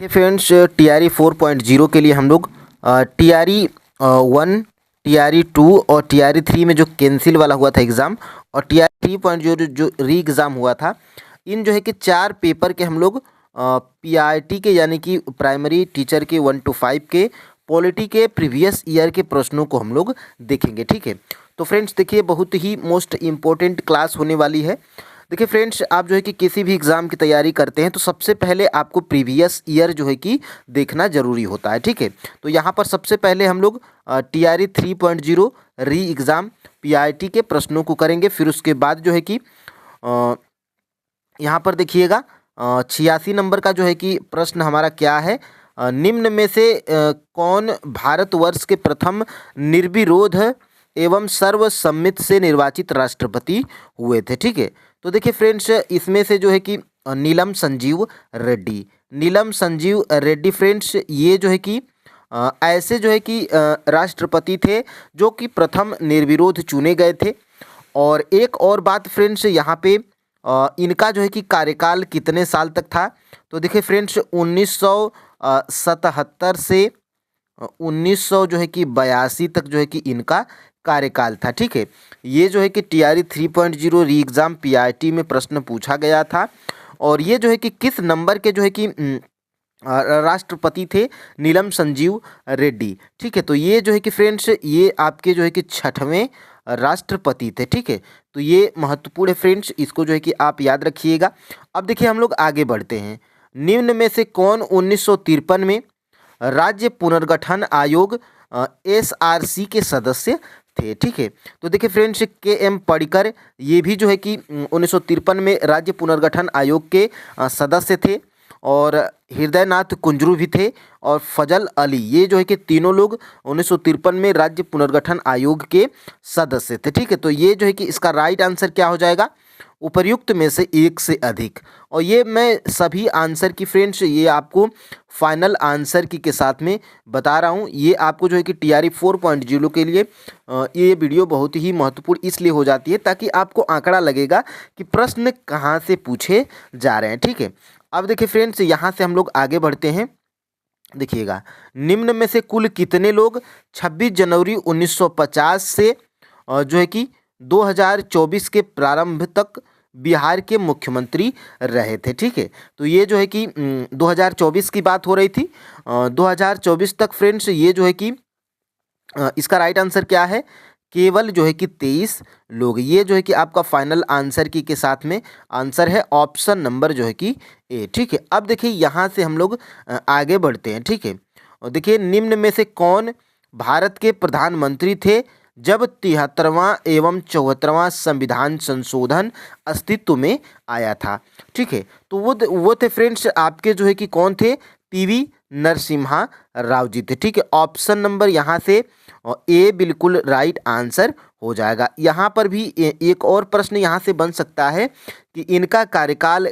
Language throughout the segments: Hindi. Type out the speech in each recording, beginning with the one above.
देखिए फ्रेंड्स, टीआरई 4.0 के लिए हम लोग टीआरई 1, टीआरई 2 और टीआरई 3 में जो कैंसिल वाला हुआ था एग्ज़ाम और टीआरई 3.0 जो री एग्ज़ाम हुआ था, इन जो है कि 4 पेपर के हम लोग पीआरटी के यानी कि प्राइमरी टीचर के 1 to 5 के पॉलिटी के प्रीवियस ईयर के प्रश्नों को हम लोग देखेंगे। ठीक है, तो फ्रेंड्स देखिए बहुत ही मोस्ट इम्पोर्टेंट क्लास होने वाली है। देखिए फ्रेंड्स, आप जो है कि किसी भी एग्ज़ाम की तैयारी करते हैं तो सबसे पहले आपको प्रीवियस ईयर जो है कि देखना ज़रूरी होता है। ठीक है, तो यहाँ पर सबसे पहले हम लोग टीआरई 3.0 री एग्ज़ाम पीआईटी के प्रश्नों को करेंगे। फिर उसके बाद जो है कि यहाँ पर देखिएगा 86 नंबर का जो है कि प्रश्न हमारा क्या है, निम्न में से कौन भारतवर्ष के प्रथम निर्विरोध एवं सर्वसम्मति से निर्वाचित राष्ट्रपति हुए थे। ठीक है, तो देखिए फ्रेंड्स, इसमें से जो है कि नीलम संजीव रेड्डी, नीलम संजीव रेड्डी फ्रेंड्स, ये जो है कि ऐसे जो है कि राष्ट्रपति थे जो कि प्रथम निर्विरोध चुने गए थे। और एक और बात फ्रेंड्स, यहाँ पे इनका जो है कि कार्यकाल कितने साल तक था, तो देखिए फ्रेंड्स 1977 से 1900 जो है कि 82 तक जो है कि इनका कार्यकाल था। ठीक है, ये जो है कि टीआरई 3.0 री एग्ज़ाम पीआईटी में प्रश्न पूछा गया था। और ये जो है कि किस नंबर के जो है कि राष्ट्रपति थे, नीलम संजीव रेड्डी। ठीक है, तो ये जो है कि फ्रेंड्स ये आपके जो है कि 6वें राष्ट्रपति थे। ठीक है, तो ये महत्वपूर्ण है फ्रेंड्स, इसको जो है कि आप याद रखिएगा। अब देखिए हम लोग आगे बढ़ते हैं। निम्न में से कौन 1953 में राज्य पुनर्गठन आयोग एसआरसी के सदस्य थे। ठीक है, तो देखिए फ्रेंड्स के.एम. पडिक्कर, ये भी जो है कि 1953 में राज्य पुनर्गठन आयोग के सदस्य थे। और हृदयनाथ कुंजरू भी थे और फजल अली, ये जो है कि तीनों लोग 1953 में राज्य पुनर्गठन आयोग के सदस्य थे। ठीक है, तो ये जो है कि इसका राइट आंसर क्या हो जाएगा, उपर्युक्त में से एक से अधिक। और ये मैं सभी आंसर की फ्रेंड्स ये आपको फाइनल आंसर की के साथ में बता रहा हूँ। ये आपको जो है कि टीआरई 4.0 के लिए ये वीडियो बहुत ही महत्वपूर्ण इसलिए हो जाती है ताकि आपको आंकड़ा लगेगा कि प्रश्न कहाँ से पूछे जा रहे हैं। ठीक है, अब देखिए फ्रेंड्स यहाँ से हम लोग आगे बढ़ते हैं। देखिएगा, निम्न में से कुल कितने लोग 26 जनवरी 1950 से जो है कि 2024 के प्रारंभ तक बिहार के मुख्यमंत्री रहे थे। ठीक है, तो ये जो है कि 2024 की बात हो रही थी, 2024 तक फ्रेंड्स ये जो है कि इसका राइट आंसर क्या है, केवल जो है कि 23 लोग। ये जो है कि आपका फाइनल आंसर की के साथ में आंसर है ऑप्शन नंबर जो है कि ए। ठीक है, अब देखिए यहाँ से हम लोग आगे बढ़ते हैं। ठीक है, और देखिए निम्न में से कौन भारत के प्रधानमंत्री थे जब 73वां एवं 74वां संविधान संशोधन अस्तित्व में आया था। ठीक है, तो वो थे फ्रेंड्स आपके जो है कि कौन थे, पीवी नरसिम्हा राव जी थे। ठीक है, ऑप्शन नंबर यहाँ से ए बिल्कुल राइट आंसर हो जाएगा। यहाँ पर भी एक और प्रश्न यहाँ से बन सकता है कि इनका कार्यकाल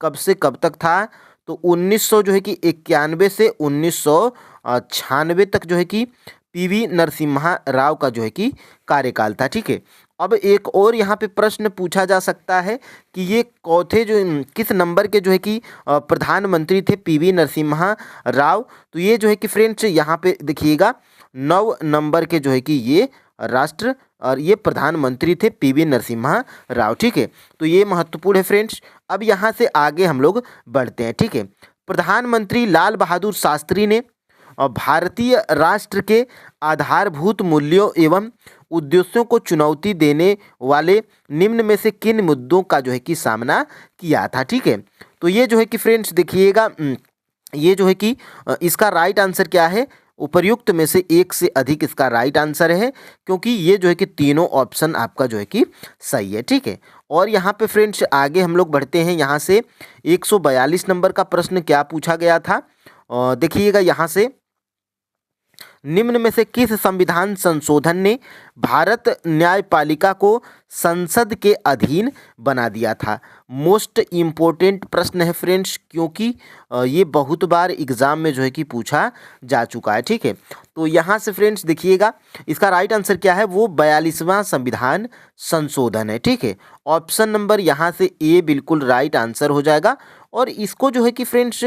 कब से कब तक था, तो 1900 जो है कि 91 से 1996 तक जो है कि पीवी नरसिम्हा राव का जो है कि कार्यकाल था। ठीक है, अब एक और यहाँ पे प्रश्न पूछा जा सकता है कि ये चौथे जो किस नंबर के जो है कि प्रधानमंत्री थे पीवी नरसिम्हा राव, तो ये जो है कि फ्रेंड्स यहाँ पे देखिएगा 9 नंबर के जो है कि ये राष्ट्र और ये प्रधानमंत्री थे पीवी नरसिम्हा राव। ठीक है, तो ये महत्वपूर्ण है फ्रेंड्स। अब यहाँ से आगे हम लोग बढ़ते हैं। ठीक है, प्रधानमंत्री लाल बहादुर शास्त्री ने और भारतीय राष्ट्र के आधारभूत मूल्यों एवं उद्देश्यों को चुनौती देने वाले निम्न में से किन मुद्दों का जो है कि सामना किया था। ठीक है, तो ये जो है कि फ्रेंड्स देखिएगा, ये जो है कि इसका राइट आंसर क्या है, उपर्युक्त में से एक से अधिक इसका राइट आंसर है, क्योंकि ये जो है कि तीनों ऑप्शन आपका जो है कि सही है। ठीक है, और यहाँ पे फ्रेंड्स आगे हम लोग बढ़ते हैं। यहाँ से 142 नंबर का प्रश्न क्या पूछा गया था, देखिएगा यहाँ से, निम्न में से किस संविधान संशोधन ने भारत न्यायपालिका को संसद के अधीन बना दिया था। मोस्ट इम्पोर्टेंट प्रश्न है फ्रेंड्स, क्योंकि ये बहुत बार एग्जाम में जो है कि पूछा जा चुका है। ठीक है, तो यहाँ से फ्रेंड्स देखिएगा इसका राइट आंसर क्या है, वो 42वां संविधान संशोधन है। ठीक है, ऑप्शन नंबर यहाँ से ए बिल्कुल राइट आंसर हो जाएगा। और इसको जो है कि फ्रेंड्स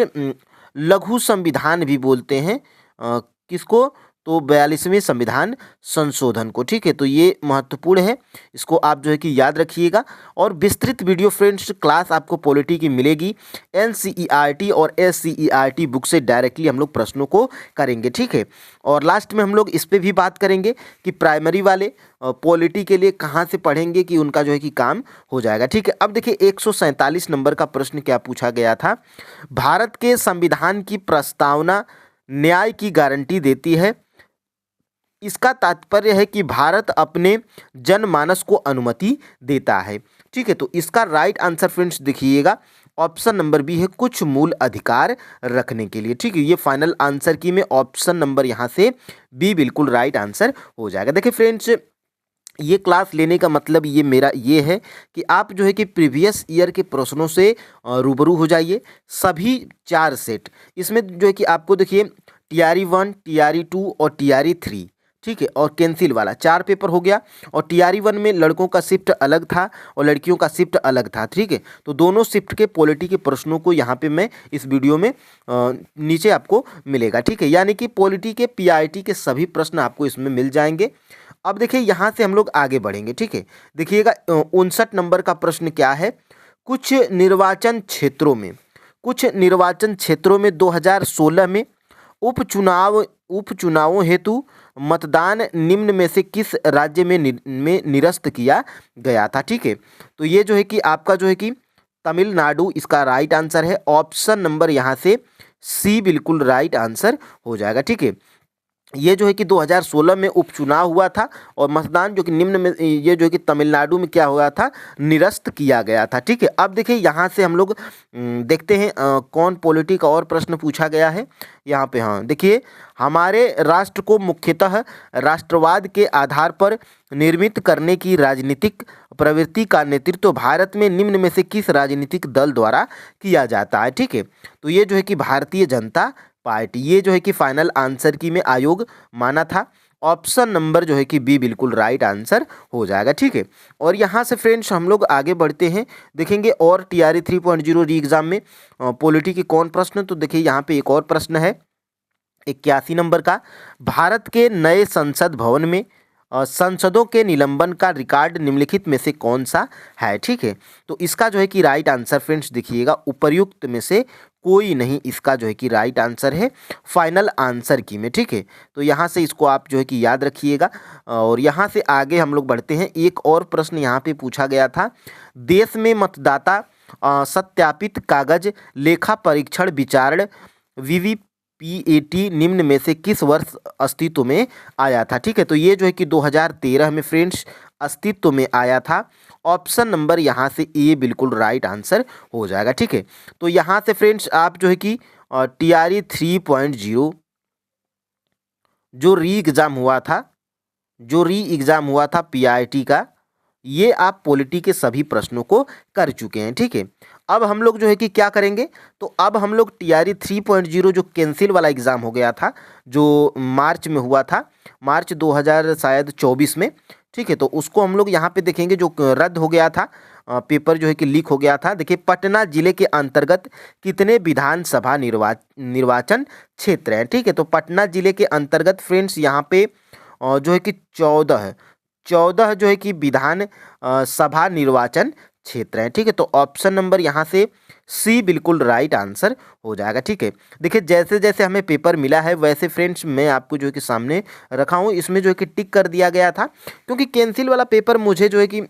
लघु संविधान भी बोलते हैं। किसको? तो 42वें संविधान संशोधन को। ठीक है, तो ये महत्वपूर्ण है, इसको आप जो है कि याद रखिएगा। और विस्तृत वीडियो फ्रेंड्स क्लास आपको पॉलिटी की मिलेगी, एनसीईआरटी और एससीईआरटी बुक से डायरेक्टली हम लोग प्रश्नों को करेंगे। ठीक है, और लास्ट में हम लोग इस पे भी बात करेंगे कि प्राइमरी वाले पॉलिटी के लिए कहाँ से पढ़ेंगे कि उनका जो है कि काम हो जाएगा। ठीक है, अब देखिए 147 नंबर का प्रश्न क्या पूछा गया था। भारत के संविधान की प्रस्तावना न्याय की गारंटी देती है। इसका तात्पर्य है कि भारत अपने जनमानस को अनुमति देता है। ठीक है, तो इसका राइट आंसर फ्रेंड्स देखिएगा, ऑप्शन नंबर बी है, कुछ मूल अधिकार रखने के लिए। ठीक है, ये फाइनल आंसर की में ऑप्शन नंबर यहाँ से बी बिल्कुल राइट आंसर हो जाएगा। देखिए फ्रेंड्स, ये क्लास लेने का मतलब ये मेरा ये है कि आप जो है कि प्रीवियस ईयर के प्रश्नों से रूबरू हो जाइए। सभी 4 सेट इसमें जो है कि आपको देखिए टीआरई 1, टीआरई 2 और टीआरई 3, ठीक है, और कैंसिल वाला 4 पेपर हो गया। और टीआरई 1 में लड़कों का शिफ्ट अलग था और लड़कियों का शिफ्ट अलग था। ठीक है, तो दोनों शिफ्ट के पॉलिटी के प्रश्नों को यहाँ पे मैं इस वीडियो में नीचे आपको मिलेगा। ठीक है, यानी कि पॉलिटी के पीआईटी के सभी प्रश्न आपको इसमें मिल जाएंगे। अब देखिए यहाँ से हम लोग आगे बढ़ेंगे। ठीक है, देखिएगा 59 नंबर का प्रश्न क्या है। कुछ निर्वाचन क्षेत्रों में 2016 में उपचुनावों हेतु मतदान निम्न में से किस राज्य में निरस्त किया गया था। ठीक है, तो ये जो है कि आपका जो है कि तमिलनाडु इसका राइट आंसर है। ऑप्शन नंबर यहाँ से सी बिल्कुल राइट आंसर हो जाएगा। ठीक है, ये जो है कि 2016 में उपचुनाव हुआ था और मतदान जो कि निम्न में ये जो है कि तमिलनाडु में क्या हुआ था, निरस्त किया गया था। ठीक है, अब देखिए यहाँ से हम लोग देखते हैं कौन पॉलिटी का और प्रश्न पूछा गया है यहाँ पे। हाँ देखिए, हमारे राष्ट्र को मुख्यतः राष्ट्रवाद के आधार पर निर्मित करने की राजनीतिक प्रवृत्ति का नेतृत्व भारत में निम्न में से किस राजनीतिक दल द्वारा किया जाता है। ठीक है, तो ये जो है कि भारतीय जनता पार्टी, ये जो है कि फाइनल आंसर की में आयोग माना था। ऑप्शन नंबर जो है कि बी बिल्कुल राइट आंसर हो जाएगा। ठीक है, और यहाँ से फ्रेंड्स हम लोग आगे बढ़ते हैं, देखेंगे और टीआरई 3.0 री एग्जाम में पॉलिटी के कौन प्रश्न। तो देखिए यहाँ पे एक और प्रश्न है 81 नंबर का। भारत के नए संसद भवन में संसदों के निलंबन का रिकॉर्ड निम्नलिखित में से कौन सा है। ठीक है, तो इसका जो है कि राइट आंसर फ्रेंड्स देखिएगा उपर्युक्त में से कोई नहीं, इसका जो है कि राइट आंसर है फाइनल आंसर की में। ठीक है, तो यहाँ से इसको आप जो है कि याद रखिएगा। और यहाँ से आगे हम लोग बढ़ते हैं, एक और प्रश्न यहाँ पे पूछा गया था। देश में मतदाता सत्यापित कागज लेखा परीक्षण विचारण वीवीपीएटी निम्न में से किस वर्ष अस्तित्व में आया था। ठीक है, तो ये जो है कि 2013 में फ्रेंड्स अस्तित्व में आया था। ऑप्शन नंबर यहाँ से ए बिल्कुल राइट आंसर हो जाएगा। ठीक है, तो यहाँ से फ्रेंड्स आप जो है कि टीआरई 3.0 जो री एग्ज़ाम हुआ था पीआईटी का, ये आप पॉलिटी के सभी प्रश्नों को कर चुके हैं। ठीक है, अब हम लोग जो है कि क्या करेंगे, तो अब हम लोग टीआरई 3.0 जो कैंसिल वाला एग्ज़ाम हो गया था, जो मार्च में हुआ था, मार्च 2024 में। ठीक है, तो उसको हम लोग यहाँ पे देखेंगे, जो रद्द हो गया था, पेपर जो है कि लीक हो गया था। देखिए पटना जिले के अंतर्गत कितने विधानसभा निर्वाचन क्षेत्र हैं। ठीक है, तो पटना जिले के अंतर्गत फ्रेंड्स यहाँ पे जो है कि 14 जो है कि विधान सभा निर्वाचन क्षेत्र है। ठीक है, तो ऑप्शन नंबर यहाँ से सी बिल्कुल राइट आंसर हो जाएगा। ठीक है, देखिए जैसे जैसे हमें पेपर मिला है वैसे फ्रेंड्स मैं आपको जो है कि सामने रखा हूँ, इसमें जो है कि टिक कर दिया गया था, क्योंकि कैंसिल वाला पेपर मुझे जो है कि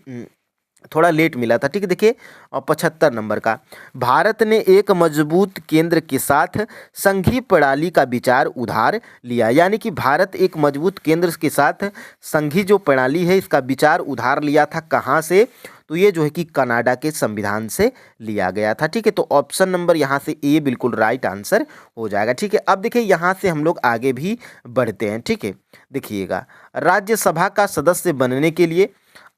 थोड़ा लेट मिला था। ठीक है, देखिए 75 नंबर का, भारत ने एक मजबूत केंद्र के साथ संघीय प्रणाली का विचार उधार लिया। यानी कि भारत एक मजबूत केंद्र के साथ संघीय जो प्रणाली है इसका विचार उधार लिया था। कहाँ से, तो ये जो है कि कनाडा के संविधान से लिया गया था। ठीक है, तो ऑप्शन नंबर यहाँ से ए बिल्कुल राइट आंसर हो जाएगा। ठीक है, अब देखिए यहाँ से हम लोग आगे भी बढ़ते हैं। ठीक है, देखिएगा राज्यसभा का सदस्य बनने के लिए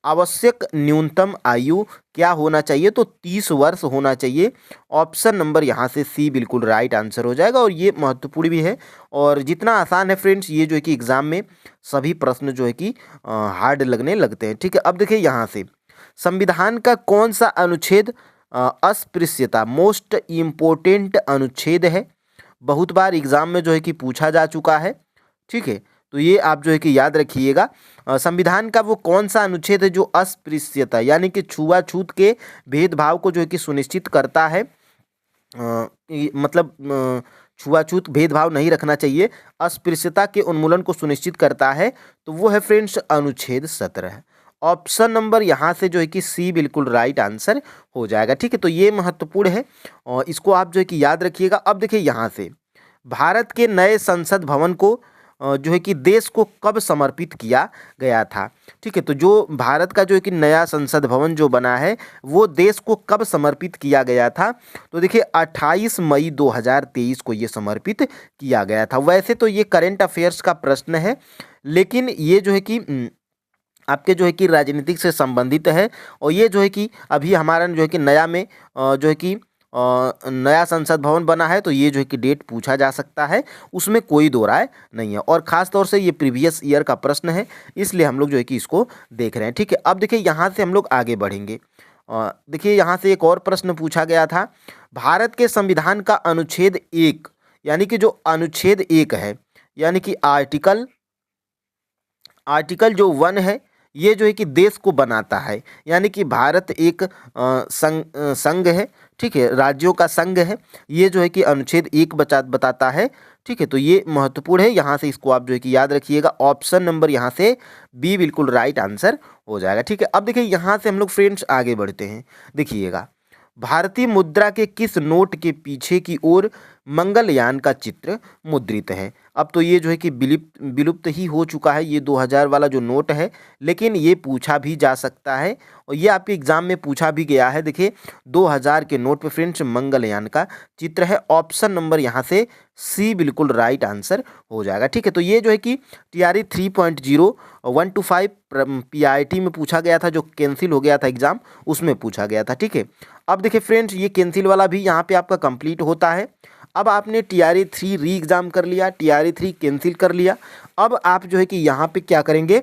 आवश्यक न्यूनतम आयु क्या होना चाहिए, तो 30 वर्ष होना चाहिए। ऑप्शन नंबर यहाँ से सी बिल्कुल राइट आंसर हो जाएगा। और ये महत्वपूर्ण भी है और जितना आसान है फ्रेंड्स, ये जो है कि एग्ज़ाम में सभी प्रश्न जो है कि हार्ड लगने लगते हैं। ठीक है, अब देखिए यहाँ से संविधान का कौन सा अनुच्छेद अस्पृश्यता मोस्ट इम्पोर्टेंट अनुच्छेद है। बहुत बार एग्जाम में जो है कि पूछा जा चुका है, ठीक है। तो ये आप जो है कि याद रखिएगा। संविधान का वो कौन सा अनुच्छेद है जो अस्पृश्यता यानी कि छुआछूत के भेदभाव को जो है कि सुनिश्चित करता है, मतलब छुआछूत भेदभाव नहीं रखना चाहिए, अस्पृश्यता के उन्मूलन को सुनिश्चित करता है, तो वो है फ्रेंड्स अनुच्छेद 17। ऑप्शन नंबर यहाँ से जो है कि सी बिल्कुल राइट आंसर हो जाएगा, ठीक है। तो ये महत्वपूर्ण है और इसको आप जो है कि याद रखिएगा। अब देखिए यहाँ से भारत के नए संसद भवन को जो है कि देश को कब समर्पित किया गया था, ठीक है। तो जो भारत का जो है कि नया संसद भवन जो बना है वो देश को कब समर्पित किया गया था, तो देखिए 28 मई 2023 को ये समर्पित किया गया था। वैसे तो ये करंट अफेयर्स का प्रश्न है, लेकिन ये जो है कि आपके जो है कि राजनीतिक से संबंधित है, और ये जो है कि अभी हमारा जो है कि नया में जो है कि नया संसद भवन बना है, तो ये जो है कि डेट पूछा जा सकता है, उसमें कोई दो राय नहीं है। और ख़ास तौर से ये प्रीवियस ईयर का प्रश्न है, इसलिए हम लोग जो है कि इसको देख रहे हैं, ठीक है। अब देखिए यहाँ से हम लोग आगे बढ़ेंगे। देखिए यहाँ से एक और प्रश्न पूछा गया था, भारत के संविधान का अनुच्छेद 1 यानी कि जो अनुच्छेद 1 है यानी कि आर्टिकल जो 1 है, ये जो है कि देश को बनाता है, यानी कि भारत एक संघ है, ठीक है, राज्यों का संघ है। ये जो है कि अनुच्छेद 1 बताता है, ठीक है। तो ये महत्वपूर्ण है, यहाँ से इसको आप जो है कि याद रखिएगा। ऑप्शन नंबर यहाँ से बी बिल्कुल राइट आंसर हो जाएगा, ठीक है। अब देखिए यहाँ से हम लोग फ्रेंड्स आगे बढ़ते हैं। देखिएगा भारतीय मुद्रा के किस नोट के पीछे की ओर मंगलयान का चित्र मुद्रित है। अब तो ये जो है कि विलुप्त ही हो चुका है, ये 2000 वाला जो नोट है, लेकिन ये पूछा भी जा सकता है और ये आपके एग्जाम में पूछा भी गया है। देखिए 2000 के नोट पे फ्रेंड्स मंगलयान का चित्र है। ऑप्शन नंबर यहाँ से सी बिल्कुल राइट आंसर हो जाएगा, ठीक है। तो ये जो है कि TRE 3.0 1 to 5 PIT में पूछा गया था, जो कैंसिल हो गया था एग्जाम, उसमें पूछा गया था, ठीक है। अब देखिए फ्रेंड्स ये कैंसिल वाला भी यहाँ पे आपका कंप्लीट होता है। अब आपने TRE 3 री एग्ज़ाम कर लिया, TRE 3 कैंसिल कर लिया। अब आप जो है कि यहाँ पे क्या करेंगे,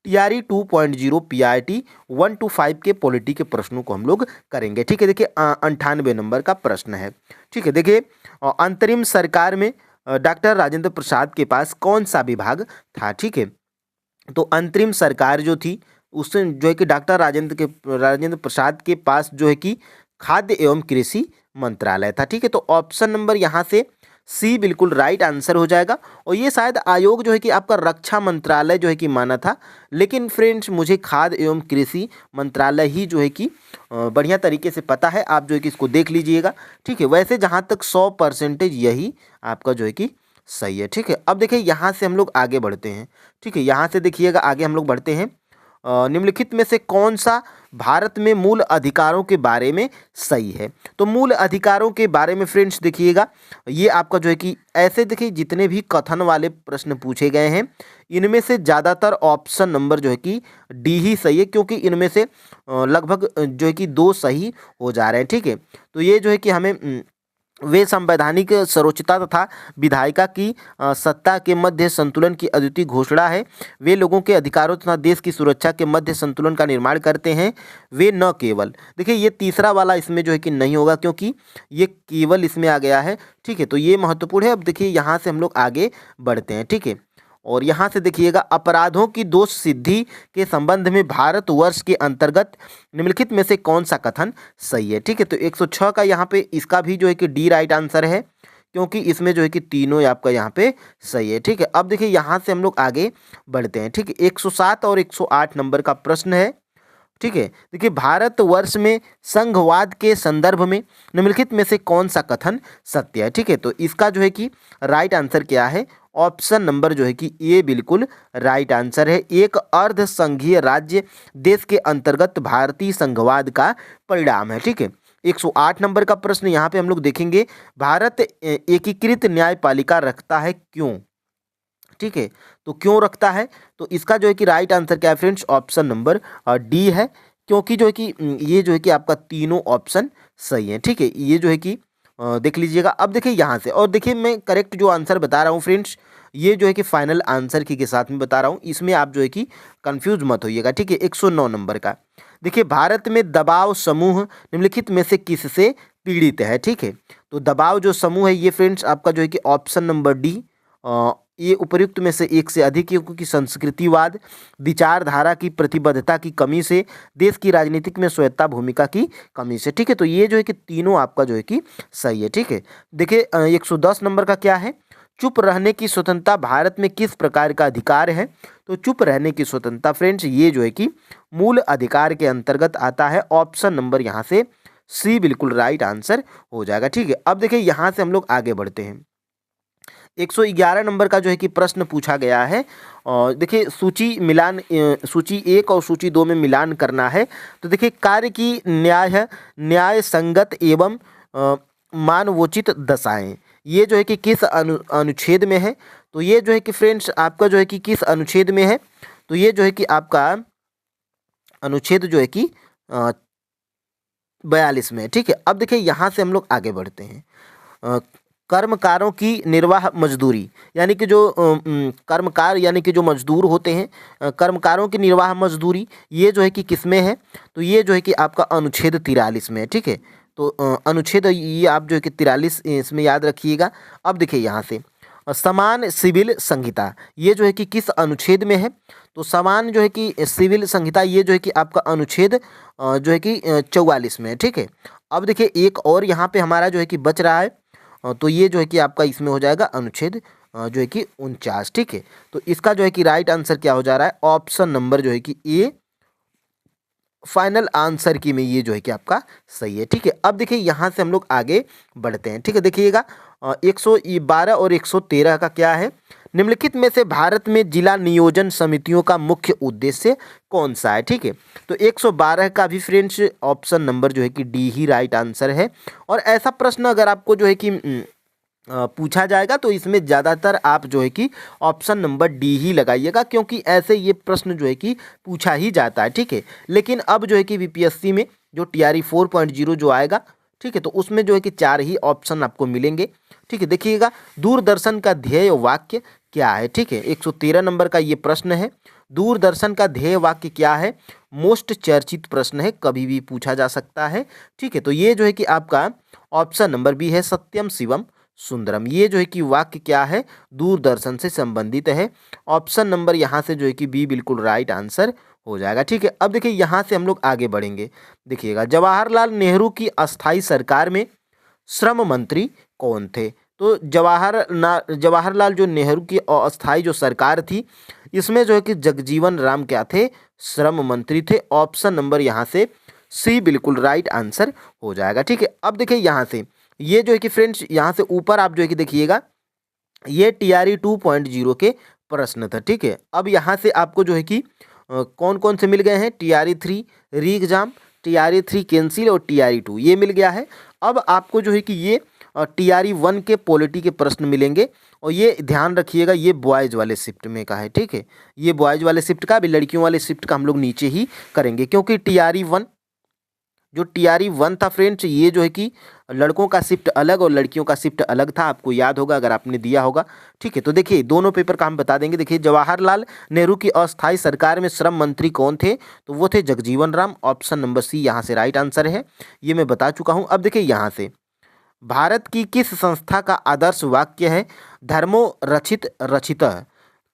TRE 2.0 PIT 1 to 5 के पॉलिटी के प्रश्नों को हम लोग करेंगे, ठीक है। देखिए 98 नंबर का प्रश्न है, ठीक है। देखिए अंतरिम सरकार में डॉक्टर राजेंद्र प्रसाद के पास कौन सा विभाग था, ठीक है। तो अंतरिम सरकार जो थी उससे जो है कि डॉक्टर राजेंद्र प्रसाद के पास जो है कि खाद्य एवं कृषि मंत्रालय था, ठीक है। तो ऑप्शन नंबर यहाँ से सी बिल्कुल राइट आंसर हो जाएगा। और ये शायद आयोग जो है कि आपका रक्षा मंत्रालय जो है कि माना था, लेकिन फ्रेंड्स मुझे खाद्य एवं कृषि मंत्रालय ही जो है कि बढ़िया तरीके से पता है, आप जो है कि इसको देख लीजिएगा, ठीक है। वैसे जहाँ तक 100% यही आपका जो है कि सही है, ठीक है। अब देखिए यहाँ से हम लोग आगे बढ़ते हैं, ठीक है। यहाँ से देखिएगा आगे हम लोग बढ़ते हैं। निम्नलिखित में से कौन सा भारत में मूल अधिकारों के बारे में सही है। तो मूल अधिकारों के बारे में फ्रेंड्स देखिएगा, ये आपका जो है कि ऐसे देखिए जितने भी कथन वाले प्रश्न पूछे गए हैं, इनमें से ज़्यादातर ऑप्शन नंबर जो है कि डी ही सही है, क्योंकि इनमें से लगभग जो है कि 2 सही हो जा रहे हैं, ठीक है। तो ये जो है कि हमें वे संवैधानिक सर्वोच्चता तथा विधायिका की सत्ता के मध्य संतुलन की अद्वितीय घोषणा है। वे लोगों के अधिकारों तथा देश की सुरक्षा के मध्य संतुलन का निर्माण करते हैं। वे न केवल, देखिए ये तीसरा वाला इसमें जो है कि नहीं होगा, क्योंकि ये केवल इसमें आ गया है, ठीक है। तो ये महत्वपूर्ण है। अब देखिए यहाँ से हम लोग आगे बढ़ते हैं, ठीक है। और यहाँ से देखिएगा अपराधों की दोष सिद्धि के संबंध में भारतवर्ष के अंतर्गत निम्नलिखित में से कौन सा कथन सही है, ठीक है। तो 106 का यहाँ पे इसका भी जो है कि डी राइट आंसर है, क्योंकि इसमें जो है कि तीनों आपका यहाँ पे सही है, ठीक है। अब देखिए यहाँ से हम लोग आगे बढ़ते हैं, ठीक है। 107 और 108 नंबर का प्रश्न है, ठीक है। देखिए भारतवर्ष में संघवाद के संदर्भ में निम्नलिखित में से कौन सा कथन सत्य है, ठीक है। तो इसका जो है कि राइट आंसर क्या है, ऑप्शन नंबर जो है कि ये बिल्कुल राइट आंसर है। एक अर्ध संघीय राज्य देश के अंतर्गत भारतीय संघवाद का परिणाम है, ठीक है। 108 नंबर का प्रश्न यहाँ पे हम लोग देखेंगे, भारत एकीकृत न्यायपालिका रखता है क्यों, ठीक है। तो क्यों रखता है, तो इसका जो है कि राइट आंसर क्या है फ्रेंड्स, ऑप्शन नंबर डी है, क्योंकि जो है कि ये जो है कि आपका तीनों ऑप्शन सही है, ठीक है। ये जो है कि देख लीजिएगा। अब देखिए यहाँ से, और देखिए मैं करेक्ट जो आंसर बता रहा हूँ फ्रेंड्स, ये जो है कि फाइनल आंसर के साथ में बता रहा हूँ, इसमें आप जो है कि कंफ्यूज मत होइएगा, ठीक है। 109 नंबर का देखिए, भारत में दबाव समूह निम्नलिखित में से किससे पीड़ित है, ठीक है। तो दबाव जो समूह है ये फ्रेंड्स आपका जो है कि ऑप्शन नंबर डी, ये उपर्युक्त में से एक से अधिक युगों की संस्कृतिवाद, विचारधारा की प्रतिबद्धता की कमी से, देश की राजनीतिक में स्वायत्ता भूमिका की कमी से, ठीक है। तो ये जो है कि तीनों आपका जो है कि सही है, ठीक है। देखिए 110 नंबर का क्या है, चुप रहने की स्वतंत्रता भारत में किस प्रकार का अधिकार है। तो चुप रहने की स्वतंत्रता फ्रेंड्स ये जो है कि मूल अधिकार के अंतर्गत आता है। ऑप्शन नंबर यहाँ से सी बिल्कुल राइट आंसर हो जाएगा, ठीक है। अब देखिए यहाँ से हम लोग आगे बढ़ते हैं। 111 नंबर का जो है कि प्रश्न पूछा गया है, और देखिए सूची मिलान, सूची 1 और सूची 2 में मिलान करना है। तो देखिए कार्य की न्याय संगत एवं मानवोचित दशाएं, ये जो है कि किस अनुच्छेद में है। तो ये जो है कि फ्रेंड्स आपका जो है कि किस अनुच्छेद में है। तो ये जो है कि आपका अनुच्छेद जो है कि 42 में है, ठीक है। अब देखिए यहाँ से हम लोग आगे बढ़ते हैं। कर्मकारों की निर्वाह मजदूरी, यानी कि जो कर्मकार यानी कि जो मजदूर होते हैं, कर्मकारों की निर्वाह मजदूरी, ये जो है कि किस में है। तो ये जो है कि आपका अनुच्छेद 43 में है, ठीक है। तो अनुच्छेद ये आप जो है कि 43 इसमें याद रखिएगा। अब देखिए यहाँ से समान सिविल संहिता, ये जो है कि किस अनुच्छेद में है। तो समान जो है कि सिविल संहिता ये जो है कि आपका अनुच्छेद जो है कि 44 में है, ठीक है। अब देखिए एक और यहाँ पे हमारा जो है कि बच रहा है, तो ये जो है कि आपका इसमें हो जाएगा अनुच्छेद जो है कि 49, ठीक है। तो इसका जो है कि राइट आंसर क्या हो जा रहा है, ऑप्शन नंबर जो है कि ए फाइनल आंसर की में ये जो है कि आपका सही है, ठीक है। अब देखिए यहाँ से हम लोग आगे बढ़ते हैं, ठीक है। देखिएगा 112 और 113 का क्या है, निम्नलिखित में से भारत में जिला नियोजन समितियों का मुख्य उद्देश्य कौन सा है, ठीक है। तो 112 का भी फ्रेंड्स ऑप्शन नंबर जो है कि डी ही राइट आंसर है। और ऐसा प्रश्न अगर आपको जो है कि पूछा जाएगा तो इसमें ज़्यादातर आप जो है कि ऑप्शन नंबर डी ही लगाइएगा, क्योंकि ऐसे ये प्रश्न जो है कि पूछा ही जाता है, ठीक है। लेकिन अब जो है कि बीपीएससी में जो TRE 4.0 जो आएगा, ठीक है, तो उसमें जो है कि 4 ही ऑप्शन आपको मिलेंगे, ठीक है। देखिएगा दूरदर्शन का ध्येय वाक्य क्या है, ठीक है। 113 नंबर का ये प्रश्न है, दूरदर्शन का ध्येय वाक्य क्या है। मोस्ट चर्चित प्रश्न है, कभी भी पूछा जा सकता है, ठीक है। तो ये जो है कि आपका ऑप्शन नंबर बी है, सत्यम शिवम सुंदरम, ये जो है कि वाक्य क्या है, दूरदर्शन से संबंधित है। ऑप्शन नंबर यहाँ से जो है कि बी बिल्कुल राइट आंसर हो जाएगा, ठीक है। अब देखिए यहाँ से हम लोग आगे बढ़ेंगे। देखिएगा जवाहरलाल नेहरू की अस्थाई सरकार में श्रम मंत्री कौन थे। तो जवाहरलाल जो नेहरू की अस्थाई जो सरकार थी, इसमें जो है कि जगजीवन राम क्या थे, श्रम मंत्री थे। ऑप्शन नंबर यहाँ से सी बिल्कुल राइट आंसर हो जाएगा, ठीक है। अब देखिए यहाँ से ये जो है कि फ्रेंड्स यहाँ से ऊपर आप जो है कि देखिएगा ये TRE 2.0 के प्रश्न था, ठीक है। अब यहाँ से आपको जो है कि कौन कौन से मिल गए हैं, TRE 3 री एग्जाम, TRE 3 कैंसिल और TRE 2 ये मिल गया है। अब आपको जो है कि ये TRE 1 के पॉलिटी के प्रश्न मिलेंगे, और ये ध्यान रखिएगा ये बॉयज़ वाले शिफ्ट में का है, ठीक है। ये बॉयज़ वाले शिफ्ट का, अभी लड़कियों वाले शिफ्ट का हम लोग नीचे ही करेंगे, क्योंकि TRE 1 था फ्रेंड्स, ये जो है कि लड़कों का शिफ्ट अलग और लड़कियों का शिफ्ट अलग था, आपको याद होगा अगर आपने दिया होगा, ठीक है। तो देखिए दोनों पेपर का हम बता देंगे। देखिए जवाहरलाल नेहरू की अस्थाई सरकार में श्रम मंत्री कौन थे, तो वो थे Jagjivan Ram. Option number C यहाँ से राइट आंसर है, ये मैं बता चुका हूँ। अब देखिए यहाँ से भारत की किस संस्था का आदर्श वाक्य है, धर्मो रक्षित रक्षितः,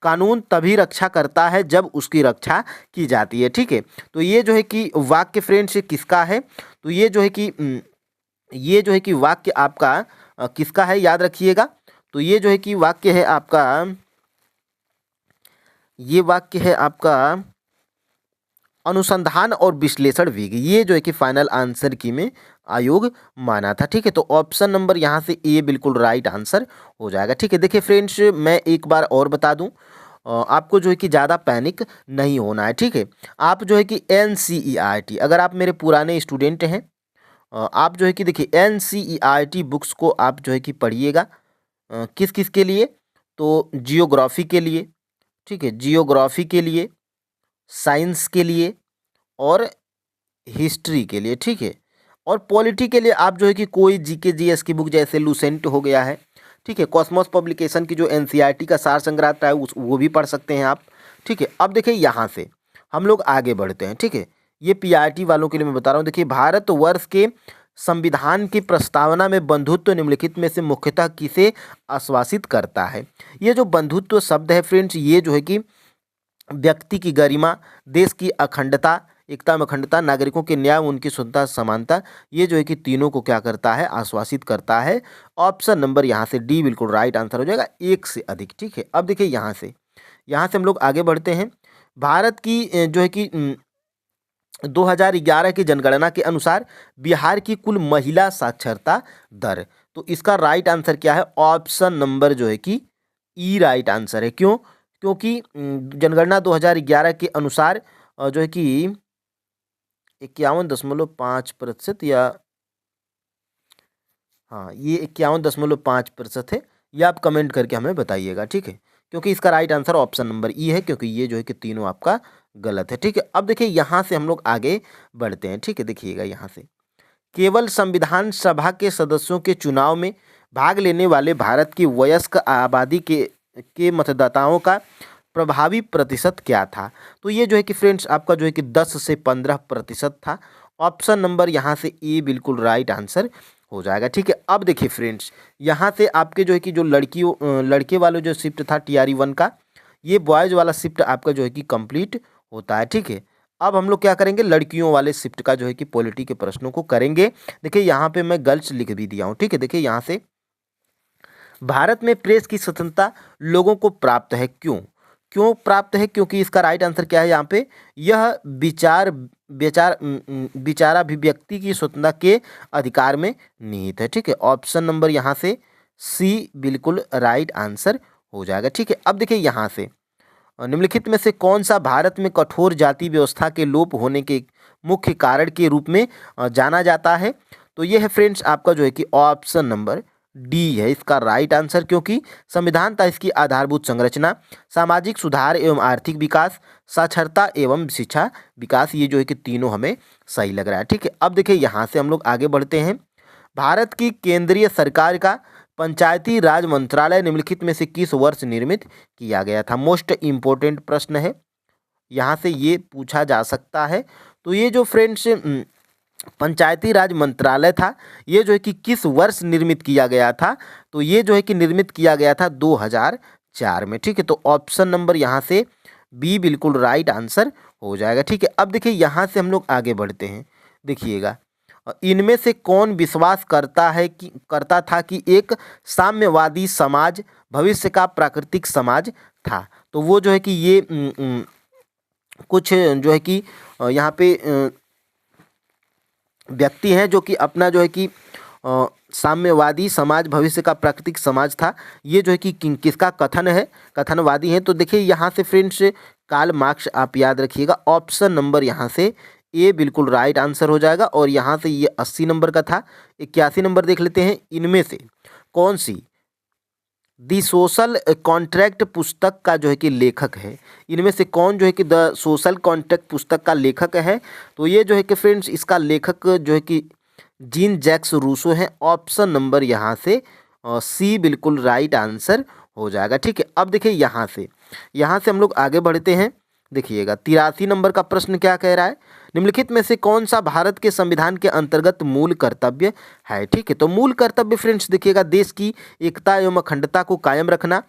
कानून तभी रक्षा करता है जब उसकी रक्षा की जाती है, ठीक है। तो ये जो है कि वाक्य फ्रेंड्स किसका है, तो ये जो है कि वाक्य आपका किसका है, याद रखिएगा। तो ये जो है कि वाक्य है आपका, ये वाक्य है आपका अनुसंधान और विश्लेषण विग, ये जो है कि फाइनल आंसर की में आयोग माना था, ठीक है। तो ऑप्शन नंबर यहाँ से ए बिल्कुल राइट आंसर हो जाएगा, ठीक है। देखिए फ्रेंड्स मैं एक बार और बता दूं, आपको जो है कि ज़्यादा पैनिक नहीं होना है, ठीक है। आप जो है कि NCERT, अगर आप मेरे पुराने स्टूडेंट हैं, आप जो है कि देखिए NCERT बुक्स को आप जो है कि पढ़िएगा, किस किस के लिए, तो जियोग्राफी के लिए, ठीक है, जियोग्राफी के लिए, साइंस के लिए और हिस्ट्री के लिए, ठीक है। और पॉलिटी के लिए आप जो है कि कोई GK GS की बुक जैसे लूसेंट हो गया है, ठीक है, कॉस्मोस पब्लिकेशन की जो NCERT का सार संग्रह है वो भी पढ़ सकते हैं आप, ठीक है। अब देखिए यहाँ से हम लोग आगे बढ़ते हैं, ठीक है। ये PRT वालों के लिए मैं बता रहा हूँ। देखिए भारतवर्ष के संविधान की प्रस्तावना में बंधुत्व निम्नलिखित में से मुख्यतः किसे आश्वासित करता है? ये जो बंधुत्व शब्द है फ्रेंड्स, ये जो है कि व्यक्ति की गरिमा, देश की अखंडता, एकता में अखंडता, नागरिकों के न्याय, उनकी स्वतंत्रता, समानता, ये जो है कि तीनों को क्या करता है? आश्वासित करता है। ऑप्शन नंबर यहाँ से डी बिल्कुल राइट आंसर हो जाएगा, एक से अधिक। ठीक है, अब देखिए यहाँ से हम लोग आगे बढ़ते हैं। भारत की जो है कि 2011 की जनगणना के अनुसार बिहार की कुल महिला साक्षरता दर, तो इसका राइट आंसर क्या है? ऑप्शन नंबर जो है कि ई राइट आंसर है। क्यों? क्योंकि जनगणना 2011 के अनुसार जो है कि 51.5% या हाँ, ये 51.5% है। ये आप कमेंट करके हमें बताइएगा, ठीक है, क्योंकि इसका राइट आंसर ऑप्शन नंबर ई है, क्योंकि ये जो है कि तीनों आपका गलत है। ठीक है, अब देखिए यहाँ से हम लोग आगे बढ़ते हैं। ठीक है, देखिएगा यहाँ से, केवल संविधान सभा के सदस्यों के चुनाव में भाग लेने वाले भारत की वयस्क आबादी के मतदाताओं का प्रभावी प्रतिशत क्या था? तो ये जो है कि फ्रेंड्स आपका जो है कि 10 से 15% था। ऑप्शन नंबर यहाँ से ए बिल्कुल राइट आंसर हो जाएगा। ठीक है, अब देखिए फ्रेंड्स, यहाँ से आपके जो है कि जो लड़के वाले जो शिफ्ट था टीआरई 1 का, ये बॉयज़ वाला शिफ्ट आपका जो है कि कंप्लीट होता है। ठीक है, अब हम लोग क्या करेंगे? लड़कियों वाले शिफ्ट का जो है कि पॉलिटी के प्रश्नों को करेंगे। देखिए यहाँ पे मैं गर्ल्स लिख भी दिया हूँ। ठीक है, देखिए यहाँ से, भारत में प्रेस की स्वतंत्रता लोगों को प्राप्त है। क्यों प्राप्त है? क्योंकि इसका राइट आंसर क्या है यहाँ पे? यह विचाराभिव्यक्ति की स्वतंत्रता के अधिकार में निहित है। ठीक है, ऑप्शन नंबर यहाँ से सी बिल्कुल राइट आंसर हो जाएगा। ठीक है, अब देखिए यहाँ से, निम्नलिखित में से कौन सा भारत में कठोर जाति व्यवस्था के लोप होने के मुख्य कारण के रूप में जाना जाता है? तो ये है फ्रेंड्स आपका जो है कि ऑप्शन नंबर डी है इसका राइट आंसर, क्योंकि संविधान था इसकी आधारभूत संरचना, सामाजिक सुधार एवं आर्थिक विकास, साक्षरता एवं शिक्षा विकास, ये जो है कि तीनों हमें सही लग रहा है। ठीक है, अब देखिए यहाँ से हम लोग आगे बढ़ते हैं। भारत की केंद्रीय सरकार का पंचायती राज मंत्रालय निम्नलिखित में से किस वर्ष निर्मित किया गया था? मोस्ट इम्पोर्टेंट प्रश्न है, यहाँ से ये पूछा जा सकता है। तो ये जो फ्रेंड्स पंचायती राज मंत्रालय था, ये जो है कि किस वर्ष निर्मित किया गया था? तो ये जो है कि निर्मित किया गया था 2004 में। ठीक है, तो ऑप्शन नंबर यहाँ से बी बिल्कुल राइट आंसर हो जाएगा। ठीक है, अब देखिए यहाँ से हम लोग आगे बढ़ते हैं। देखिएगा, इनमें से कौन विश्वास करता था कि एक साम्यवादी समाज भविष्य का प्राकृतिक समाज था? तो वो जो है कि ये कुछ जो है कि यहाँ पे व्यक्ति हैं जो कि अपना जो है कि साम्यवादी समाज भविष्य का प्राकृतिक समाज था, ये जो है कि किसका कथन है? कथनवादी है। तो देखिए यहाँ से फ्रेंड्स कार्ल मार्क्स आप याद रखिएगा। ऑप्शन नंबर यहाँ से ए बिल्कुल राइट आंसर हो जाएगा। और यहाँ से ये 80 नंबर का था। 81 नंबर देख लेते हैं, इनमें से कौन सी दी सोशल कॉन्ट्रैक्ट पुस्तक का जो है कि लेखक है? इनमें से कौन जो है कि द सोशल कॉन्ट्रैक्ट पुस्तक का लेखक है? तो ये जो है कि फ्रेंड्स इसका लेखक जो है कि जीन जैक्स रूसो है। ऑप्शन नंबर यहाँ से सी बिल्कुल राइट आंसर हो जाएगा। ठीक है, अब देखिए यहाँ से हम लोग आगे बढ़ते हैं। देखिएगा 83 नंबर का प्रश्न क्या कह रहा है? निम्नलिखित में से कौन सा भारत के संविधान के अंतर्गत मूल कर्तव्य है? ठीक है, तो मूल कर्तव्य फ्रेंड्स देखिएगा, देश की एकता एवं अखंडता को कायम रखना,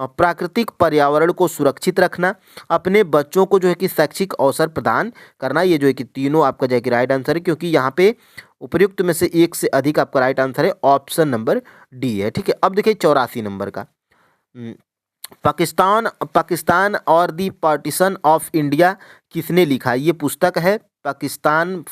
प्राकृतिक पर्यावरण को सुरक्षित रखना, अपने बच्चों को जो है कि शैक्षिक अवसर प्रदान करना, ये जो है कि तीनों आपका जो है कि राइट आंसर है, क्योंकि यहाँ पे उपयुक्त में से एक से अधिक आपका राइट आंसर है। ऑप्शन नंबर डी है। ठीक है, अब देखिए 84 नंबर का, पाकिस्तान और दी पार्टीशन ऑफ इंडिया किसने लिखा? ये पुस्तक है पाकिस्तान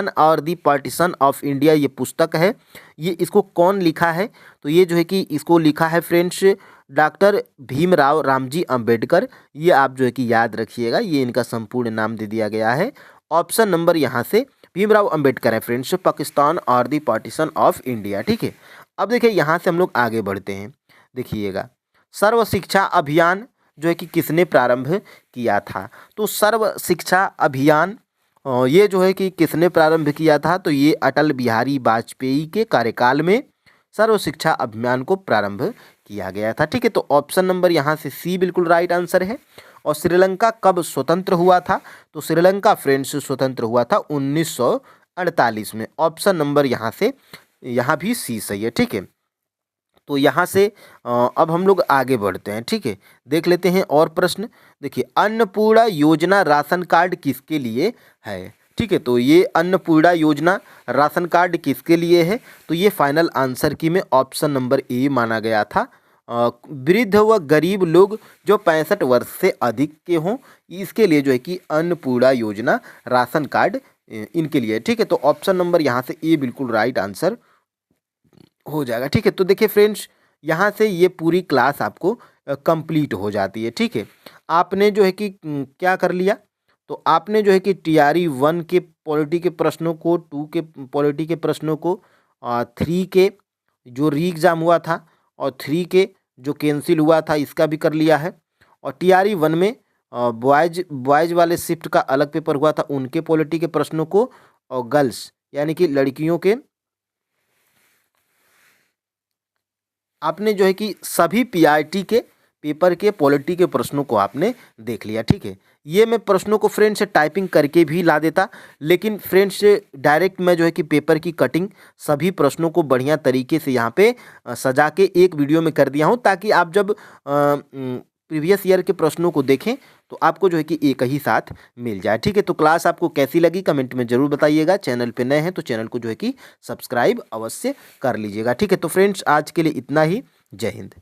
और दी पार्टीशन ऑफ इंडिया, ये पुस्तक है। ये इसको कौन लिखा है? तो ये जो है कि इसको लिखा है फ्रेंड्स डॉक्टर भीमराव रामजी अंबेडकर। ये आप जो है कि याद रखिएगा, ये इनका संपूर्ण नाम दे दिया गया है। ऑप्शन नंबर यहाँ से भीमराव अंबेडकर है फ्रेंड्स, पाकिस्तान और दी पार्टीशन ऑफ इंडिया। ठीक है, अब देखिए यहाँ से हम लोग आगे बढ़ते हैं। देखिएगा, सर्व शिक्षा अभियान जो है कि किसने प्रारंभ किया था? तो सर्व शिक्षा अभियान ये जो है कि किसने प्रारंभ किया था? तो ये अटल बिहारी वाजपेयी के कार्यकाल में सर्व शिक्षा अभियान को प्रारंभ किया गया था। ठीक है, तो ऑप्शन नंबर यहाँ से सी बिल्कुल राइट आंसर है। और श्रीलंका कब स्वतंत्र हुआ था? तो श्रीलंका फ्रेंड्स स्वतंत्र हुआ था 48 में। ऑप्शन नंबर यहाँ भी सी सही है, ठीक है। तो यहाँ से अब हम लोग आगे बढ़ते हैं, ठीक है। देख लेते हैं और प्रश्न। देखिए, अन्नपूर्णा योजना राशन कार्ड किसके लिए है, ठीक है। तो ये अन्नपूर्णा योजना राशन कार्ड किसके लिए है, तो ये फाइनल आंसर की में ऑप्शन नंबर ए माना गया था। वृद्ध व गरीब लोग जो 65 वर्ष से अधिक के हों, इसके लिए जो है कि अन्नपूर्णा योजना राशन कार्ड इनके लिए, ठीक है। तो ऑप्शन नंबर यहाँ से ए बिल्कुल राइट आंसर हो जाएगा, ठीक है। तो देखिए फ्रेंड्स, यहाँ से ये पूरी क्लास आपको कंप्लीट हो जाती है, ठीक है। आपने जो है कि क्या कर लिया, तो आपने जो है कि टीआरई 1 के पॉलिटी के प्रश्नों को, 2 के पॉलिटी के प्रश्नों को, 3 के जो री एग्ज़ाम हुआ था और 3 के जो कैंसिल हुआ था इसका भी कर लिया है। और टीआरई 1 में बॉयज़ वाले शिफ्ट का अलग पेपर हुआ था, उनके पॉलिटी के प्रश्नों को, और गर्ल्स यानी कि लड़कियों के आपने जो है कि सभी पीआरटी के पेपर के पॉलिटी के प्रश्नों को आपने देख लिया, ठीक है। ये मैं प्रश्नों को फ्रेंड से टाइपिंग करके भी ला देता, लेकिन फ्रेंड से डायरेक्ट मैं जो है कि पेपर की कटिंग सभी प्रश्नों को बढ़िया तरीके से यहाँ पे सजा के एक वीडियो में कर दिया हूँ, ताकि आप जब प्रीवियस ईयर के प्रश्नों को देखें तो आपको जो है कि एक ही साथ मिल जाए, ठीक है। तो क्लास आपको कैसी लगी कमेंट में ज़रूर बताइएगा। चैनल पे नए हैं तो चैनल को जो है कि सब्सक्राइब अवश्य कर लीजिएगा, ठीक है। तो फ्रेंड्स, आज के लिए इतना ही। जय हिंद।